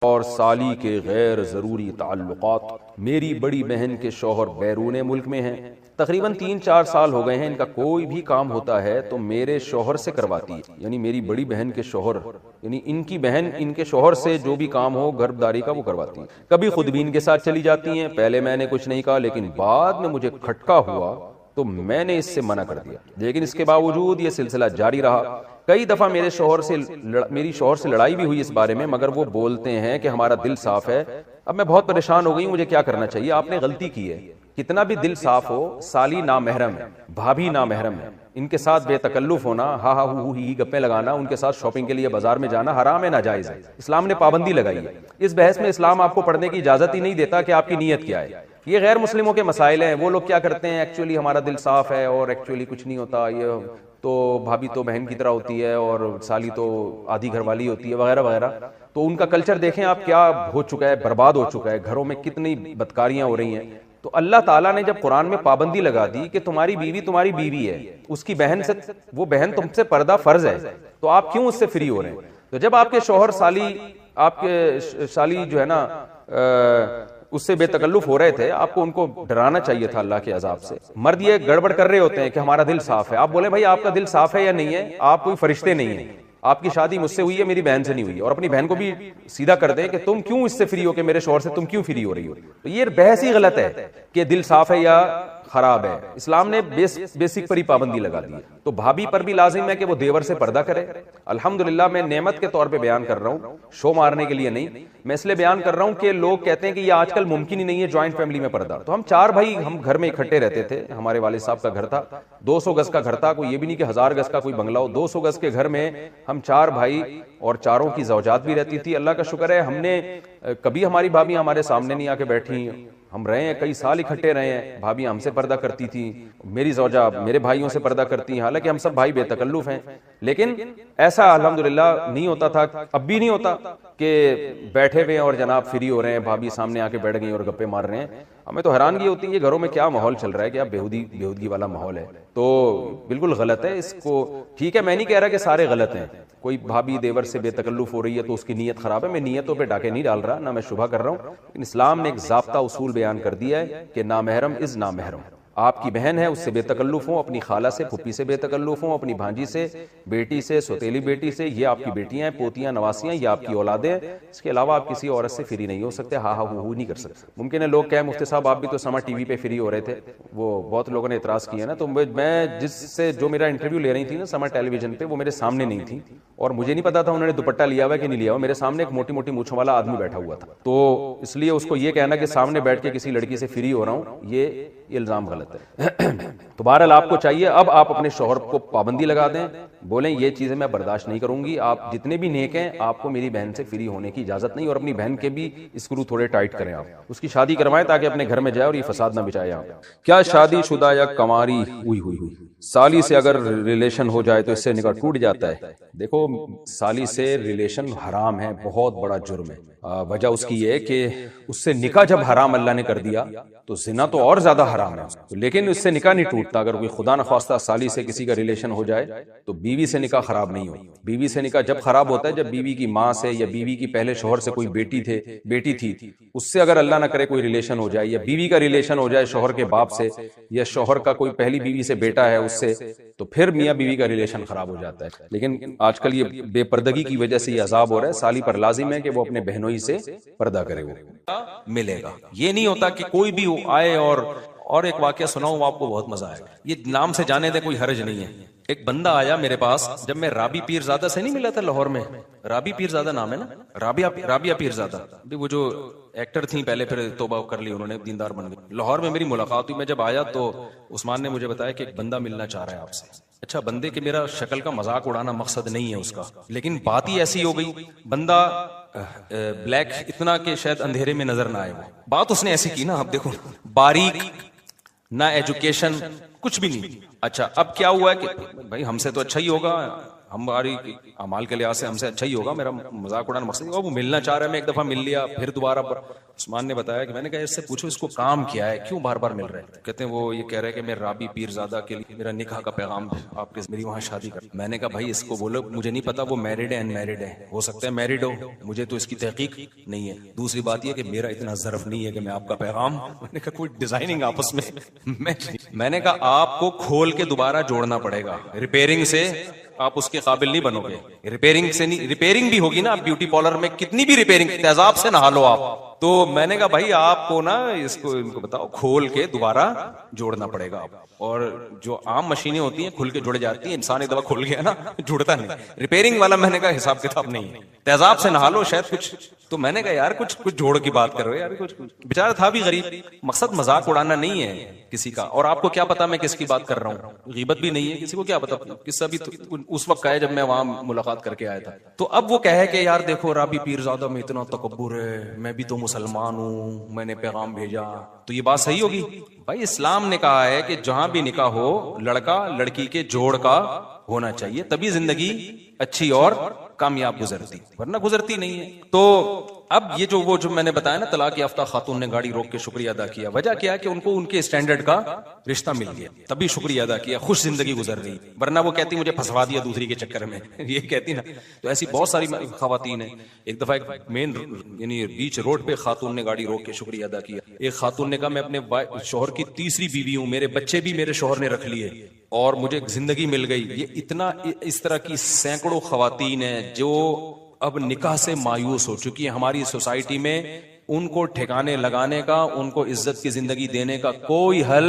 اور سالی کے غیر ضروری تعلقات۔ میری بڑی بہن کے شوہر بیرون ملک میں ہیں، تقریباً 3-4 سال ہو گئے ہیں، ان کا کوئی بھی کام ہوتا ہے تو میرے شوہر سے کرواتی ہے، یعنی میری بڑی بہن کے شوہر، یعنی ان کی بہن ان کے شوہر سے جو بھی کام ہو گھرداری کا وہ کرواتی ہے۔ کبھی خود بھی ان کے ساتھ چلی جاتی ہیں، پہلے میں نے کچھ نہیں کہا لیکن بعد میں مجھے کھٹکا ہوا تو میں نے اس سے منع کر دیا، لیکن اس کے باوجود یہ سلسلہ جاری رہا۔ کئی دفعہ میری شوہر سے لڑائی بھی ہوئی اس بارے میں، مگر وہ بولتے ہیں کہ ہمارا دل صاف ہے۔ اب میں بہت پریشان ہو گئی ہوں، مجھے کیا کرنا چاہیے؟ آپ نے غلطی کی ہے، کتنا بھی دل صاف ہو، سالی نامحرم ہے، بھابھی نامحرم ہے، ان کے ساتھ بے تکلف ہونا، ہا ہا ہو ہی گپیں لگانا، ان کے ساتھ شاپنگ کے لیے بازار میں جانا حرام ہے، ناجائز ہے، اسلام نے پابندی لگائی ہے۔ اس بحث میں اسلام آپ کو پڑھنے کی اجازت ہی نہیں دیتا کہ آپ کی نیت کیا ہے، یہ غیر مسلموں کے مسائل ہیں۔ وہ لوگ کیا کرتے ہیں، ایکچولی ہمارا دل صاف ہے اور ایکچولی کچھ نہیں ہوتا، یہ تو بھابھی تو بہن کی طرح ہوتی ہے اور سالی تو آدھی گھر والی ہوتی ہے وغیرہ وغیرہ۔ تو ان کا کلچر دیکھیں آپ کیا ہو چکا ہے، برباد ہو چکا ہے، گھروں میں کتنی بدکاریاں ہو رہی ہیں۔ تو اللہ تعالیٰ نے جب قرآن میں پابندی لگا دی کہ تمہاری بیوی ہے، اس کی بہن سے، وہ بہن تم سے پردہ فرض ہے، تو آپ کیوں اس سے فری ہو رہے ہیں؟ تو جب آپ کے شوہر آپ کے سالی جو ہے نا اس سے بے تکلف ہو رہے تھے، آپ کو ان کو ڈرانا چاہیے تھا اللہ کے عذاب سے۔ مرد یہ گڑبڑ کر رہے ہوتے ہیں کہ ہمارا دل صاف ہے، آپ بولیں بھائی آپ کا دل صاف ہے یا نہیں ہے، آپ کوئی فرشتے نہیں ہیں، آپ کی شادی مجھ سے ہوئی ہے، میری بہن سے نہیں ہوئی ہے، اور اپنی بہن کو بھی سیدھا کر دیں کہ تم کیوں اس سے فری ہو، کہ میرے شوہر سے تم کیوں فری ہو رہی ہو۔ تو یہ بحث ہی غلط ہے کہ دل صاف ہے یا خراب ہے، اسلام نے بیسک پر ہی پابندی لگا دی ہے۔ تو بھابھی پر بھی لازم ہے کہ وہ دیور سے پردہ کرے۔ الحمدللہ میں نعمت کے طور پہ بیان کر رہا ہوں، شو مارنے کے لیے نہیں، میں اس لیے بیان کر رہا ہوں کہ لوگ کہتے ہیں کہ یہ آج کل ممکن ہی نہیں ہے جوائنٹ فیملی میں پردہ۔ تو ہم 4 بھائی ہم گھر میں اکٹھے رہتے تھے، ہمارے والد صاحب کا گھر تھا، 200 گز کا گھر تھا، کوئی یہ بھی نہیں کہ 1000 گز کا کوئی بنگلہ ہو، 200 گز کے گھر میں ہم 4 بھائی اور چاروں کی زوجات بھی رہتی تھی۔ اللہ کا شکر ہے ہم نے کبھی ہماری بھابھی ہمارے سامنے نہیں آ کے بیٹھی، ہم رہے ہیں کئی سال اکٹھے رہے ہیں، بھابھی ہم سے پردہ کرتی تھی، میری زوجہ میرے بھائیوں سے پردہ کرتی ہیں، حالانکہ ہم سب بھائی بے تکلف ہیں، لیکن ایسا الحمدللہ نہیں ہوتا تھا، اب بھی نہیں ہوتا کہ بیٹھے ہوئے ہیں اور جناب فری ہو رہے ہیں، بھابھی سامنے آ کے بیٹھ گئی اور گپے مار رہے ہیں۔ ہمیں تو حیرانگی ہوتی ہے یہ گھروں میں کیا ماحول چل رہا ہے، کیا بےہودگی والا ماحول ہے، تو بالکل غلط ہے۔ اس کو ٹھیک ہے، میں نہیں کہہ رہا کہ سارے غلط ہیں، کوئی بھابھی دیور سے بے تکلف ہو رہی ہے تو اس کی نیت خراب ہے، میں نیتوں پہ ڈاکے نہیں ڈال رہا، نہ میں شبہ کر رہا ہوں، لیکن اسلام نے ایک ضابطہ اصول بیان کر دیا ہے کہ نامحرم از نامحرم۔ آپ کی بہن ہے اس سے بے تکلف ہوں، اپنی خالہ سے پھپھی سے بے تکلف ہوں، اپنی بھانجی سے، بیٹی سے، سوتیلی بیٹی سے، یہ آپ کی بیٹیاں ہیں، پوتیاں، نواسیاں، یہ آپ کی اولادیں ہیں، اس کے علاوہ آپ کسی عورت سے فری نہیں ہو سکتے، ہاں ہاں ہو نہیں کر سکتے۔ ممکن ہے لوگ کہیں مفتی صاحب آپ بھی تو سما ٹی وی پہ فری ہو رہے تھے، وہ بہت لوگوں نے اعتراض کیا نا، تو میں جس سے جو میرا انٹرویو لے رہی تھی نا سما ٹیلی ویژن پہ، وہ میرے سامنے نہیں تھی اور مجھے نہیں پتا تھا انہوں نے دوپٹہ لیا ہوا ہے کہ نہیں لیا ہوا، میرے سامنے ایک موٹی موٹی مونچھوں والا آدمی بیٹھا ہوا تھا، تو اس لیے اس کو یہ کہنا کہ سامنے بیٹھ کے کسی لڑکی سے فری ہو رہا ہوں، یہ الزام غلط ہے۔ تو بہرحال آپ کو چاہیے اب آپ اپنے شوہر کو پابندی لگا دیں، بولیں یہ چیزیں میں برداشت نہیں کروں گی، آپ جتنے بھی نیک ہیں آپ کو میری بہن سے فری ہونے کی اجازت نہیں، اور اپنی بہن کے بھی اسکرو تھوڑے ٹائٹ کریں، آپ اس کی شادی کروائیں تاکہ اپنے گھر میں جائے اور یہ فساد نہ بچائے۔ آپ کیا شادی شدہ یا کنواری ہوئی سالی سے اگر ریلیشن ہو جائے تو اس سے نکاح ٹوٹ جاتا ہے؟ دیکھو سالی سے ریلیشن حرام ہے، بہت بڑا جرم ہے، وجہ اس کی یہ کہ اس سے نکاح جب حرام اللہ نے کر دیا تو زنا تو اور زیادہ حرام ہے، لیکن اس سے نکاح نہیں ٹوٹتا۔ اگر کوئی خدا نخواستہ سالی سے کسی کا ریلیشن ہو جائے تو بیوی سے نکاح خراب نہیں ہو، بیوی سے نکاح جب خراب ہوتا ہے جب بیوی کی ماں سے یا بیوی کی پہلے شوہر سے کوئی بیٹی تھی اس سے اگر اللہ نہ کرے کوئی ریلیشن ہو جائے، یا بیوی کا ریلیشن ہو جائے شوہر کے باپ سے، یا شوہر کا کوئی پہلی بیوی سے بیٹا ہے اس سے، تو پھر میاں بیوی کا ریلیشن خراب ہو جاتا ہے۔ لیکن آج کل یہ بے پردگی کی وجہ سے یہ عذاب ہو رہا ہے، سالی پر لازم ہے کہ وہ اپنے بہنوئی سے پردہ کرے، وہ ملے گا۔ یہ نہیں ہوتا کہ کوئی بھی آئے اور ایک واقعہ سناؤں آپ کو بہت مزہ آئے گا، یہ نام سے جانے دیں کوئی حرج نہیں ہے۔ ایک بندہ آیا میرے پاس جب میں رابی پیر زادہ سے نہیں ملا تھا لاہور میں، رابی پیر زادہ نام ہے نا، رابعہ پیر زادہ، وہ جو ایکٹر تھیں پہلے پھر توبہ کر لی انہوں نے، دیندار بن گئی، لاہور میں میری ملاقات ہوئی۔ میں جب آیا تو عثمان نے مجھے بتایا کہ ایک بندہ ملنا چاہ رہا ہے آپ سے۔ اچھا بندے کے میرا شکل کا مذاق اڑانا مقصد نہیں ہے اس کا، لیکن بات ہی ایسی ہو گئی، بندہ بلیک اتنا کہ شاید اندھیرے میں نظر نہ آئے، وہ بات اس نے ایسی کی نا، اب دیکھو باریک، نہ ایجوکیشن کچھ بھی نہیں۔ اچھا اب کیا ہوا ہے کہ بھائی ہم سے تو اچھا ہی ہوگا، ہماری اعمال کے لحاظ سے ہم سے اچھا ہی ہوگا, میرا مذاق اڑانا مقصد نہیں. وہ ملنا چاہ رہا ہے, میں ایک دفعہ مل لیا, پھر دوبارہ عثمان نے بتایا کہ میں نے کہا اس سے پوچھو اس کو کام کیا ہے, کیوں بار بار مل رہے ہیں؟ کہتے ہیں وہ یہ کہہ رہے ہیں کہ میں رابی پیرزادہ کے لیے میرا نکاح کا پیغام آپ کے میری وہاں شادی کر. میں نے کہا بھائی اس کو بولو, مجھے نہیں پتا وہ میرڈ ہے ان میرڈ ہے, ہو سکتا ہے میرڈ ہو, مجھے تو اس کی تحقیق نہیں ہے. دوسری بات یہ کہ میرا اتنا ظرف نہیں ہے کہ میں آپ کا پیغام, میں نے کہا کوئی ڈیزائننگ آپس میں نے کہا آپ کو کھول کے دوبارہ جوڑنا پڑے گا, ریپیئرنگ سے آپ اس کے قابل نہیں بنو گے. ریپیئرنگ سے نہیں, ریپیئرنگ بھی ہوگی نا, آپ بیوٹی پارلر میں کتنی بھی ریپیئرنگ, تیزاب سے نہا لو آپ. تو میں نے کہا بھائی آپ کو نا اس کو ان کو بتاؤ کھول کے دوبارہ جوڑنا پڑے گا. اور جو عام مشینیں ہوتی ہیں کھل کے جڑ جاتی ہیں, انسان ایک دفعہ کھل گیا نا جڑتا نہیں. ریپیئرنگ والا میں نے کہا حساب کتاب نہیں ہے, تیزاب سے نہا لو شاید کچھ. تو میں نے کہا یار کچھ جوڑ کی بات کرو یار, کچھ بیچارہ تھا بھی غریب. مقصد مذاق اڑانا نہیں ہے کسی کا. اور آپ کو کیا پتا میں کس کی بات کر رہا ہوں, غیبت بھی نہیں ہے, کسی کو کیا پتا. قصہ بھی اس وقت کا ہے جب میں وہاں ملاقات کر کے آیا تھا. تو اب وہ کہے کہ یار دیکھو رابی پیرزادہ میں اتنا تکبر ہے, میں بھی تو مسلمان ہوں, میں نے پیغام بھیجا, تو یہ بات صحیح ہوگی؟ بھائی اسلام نے کہا ہے کہ جہاں بھی نکاح ہو لڑکا لڑکی کے جوڑ کا ہونا چاہیے, تبھی زندگی اچھی اور کامیاب گزرتی, ورنہ گزرتی نہیں ہے. تو اب یہ جو میں نے بتایا نا طلاق یافتہ خاتون نے گاڑی روک کے شکریہ ادا کیا, وجہ کیا ہے کہ ان کو ان کے اسٹینڈرڈ کا رشتہ مل گیا, تبھی شکریہ ادا کیا, خوش زندگی گزر گئی. ورنہ وہ کہتی مجھے پھنسوا دیا دوسری کے چکر میں, یہ کہتی نا. تو ایسی بہت ساری خواتین ہیں. ایک دفعہ ایک مین یعنی بیچ روڈ پہ خاتون نے گاڑی روک کے شکریہ ادا کیا. ایک خاتون نے کہا میں اپنے شوہر کی تیسری بیوی ہوں, میرے بچے بھی میرے شوہر نے رکھ لیے اور مجھے زندگی مل گئی. یہ اتنا اس طرح کی سینکڑوں خواتین ہیں جو اب نکاح سے مایوس ہو چکی ہیں. ہماری سوسائٹی میں ان کو ٹھکانے لگانے کا, ان کو عزت کی زندگی دینے کا کوئی حل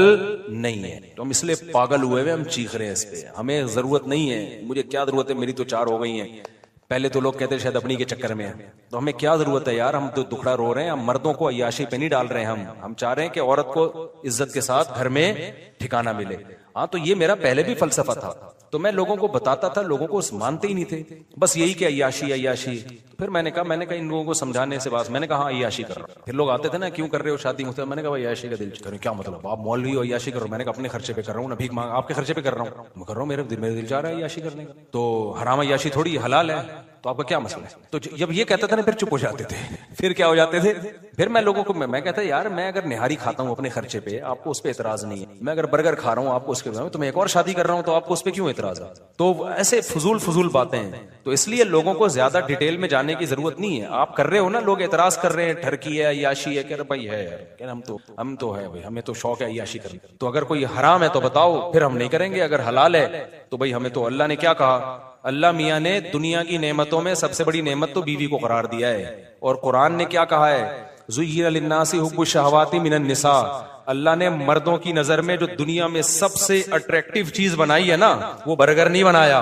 نہیں ہے. تو ہم اس لیے پاگل ہوئے ہوئے ہم چیخ رہے ہیں اس پہ. ہمیں ضرورت نہیں ہے, مجھے کیا ضرورت ہے, میری تو 4 ہو گئی ہیں. پہلے تو لوگ کہتے شاید اپنی کے چکر میں ہیں, تو ہمیں کیا ضرورت ہے یار, ہم تو دکھڑا رو رہے ہیں. ہم مردوں کو عیاشی پہ نہیں ڈال رہے ہیں, ہم چاہ رہے ہیں کہ عورت کو عزت کے ساتھ گھر میں ٹھکانہ ملے. ہاں تو یہ میرا پہلے بھی فلسفہ تھا, تو میں لوگوں کو بتاتا تھا, لوگوں کو مانتے ہی نہیں تھے, بس یہی کہ عیاشی عیاشی. پھر میں نے کہا ان لوگوں کو سمجھانے سے بات, میں نے کہا ہاں عیاشی کر رہا ہوں. پھر لوگ آتے تھے نا کیوں کر رہے ہو شادی مجھ سے, میں نے کہا عیاشی کا دل کریں. کیا مطلب آپ مولوی ہو عیاشی کرو؟ میں نے کہا اپنے خرچے پہ کر رہا ہوں نا, بھیک مانگ آپ کے خرچے پہ کر رہا ہوں. میں کر رہا ہوں, میرے دل چاہ رہا ہے عیاشی کرنے کا. تو حرام عیاشی تھوڑی حلال ہے, تو آپ کا کیا مسئلہ ہے؟ تو جب یہ کہتا تھا نا پھر چپ ہو جاتے تھے. پھر کیا ہو جاتے تھے, پھر میں لوگوں کو میں کہتا یار میں اگر نہاری کھاتا ہوں اپنے خرچے پہ, آپ کو اس پہ اعتراض نہیں ہے. میں اگر برگر کھا رہا ہوں آپ کو اس کے, تو میں ایک اور شادی کر رہا ہوں تو آپ کو اس پہ کیوں اعتراض ہے؟ تو ایسے فضول باتیں ہیں. تو اس لیے لوگوں کو زیادہ ڈیٹیل میں جانے کی ضرورت نہیں ہے. آپ کر رہے ہو نا, لوگ اعتراض کر رہے ہیں ٹھرکی ہے عیاشی ہے, کہہ رہے بھائی ہے یار, ہم تو ہے بھائی, ہمیں تو شوق ہے عیاشی کرنے. تو اگر کوئی حرام ہے تو بتاؤ, پھر ہم نہیں کریں گے. اگر حلال ہے تو بھائی ہمیں تو اللہ نے کیا کہا, اللہ میاں نے دنیا کی نعمتوں میں سب سے بڑی نعمت تو بیوی کو قرار دیا ہے. اور قرآن نے کیا کہا ہے, زُيِّنَ لِلنَّاسِ حُبُّ الشَّهَوَاتِ مِنَ النِّسَاءِ. اللہ نے مردوں کی نظر میں جو دنیا میں سب سے اٹریکٹیو چیز بنائی ہے نا, وہ برگر نہیں بنایا,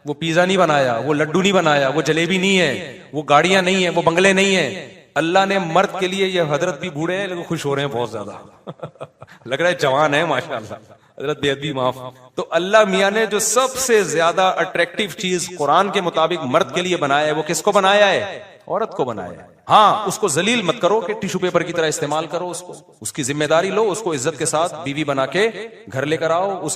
وہ پیزا نہیں بنایا, وہ لڈو نہیں بنایا, وہ جلیبی نہیں ہے, وہ گاڑیاں نہیں ہیں, وہ بنگلے نہیں ہیں. اللہ نے مرد کے لیے, یہ حضرت بھی بوڑھے ہیں لیکن خوش ہو رہے ہیں بہت زیادہ, لگ رہا ہے جوان ہے ماشاءاللہ, حضرت بے ادبی معاف. تو اللہ میاں نے جو سب سے زیادہ اٹریکٹیو چیز قرآن کے مطابق مرد کے لیے بنایا ہے, وہ کس کو بنایا ہے؟ عورت کو بنایا ہے. ہاں اس کو ذلیل مت کرو کہ ٹیشو پیپر کی طرح استعمال کرو, اس کی ذمہ داری لو, اس کو عزت کے ساتھ بیوی بنا کے گھر لے کر آؤ, اس کے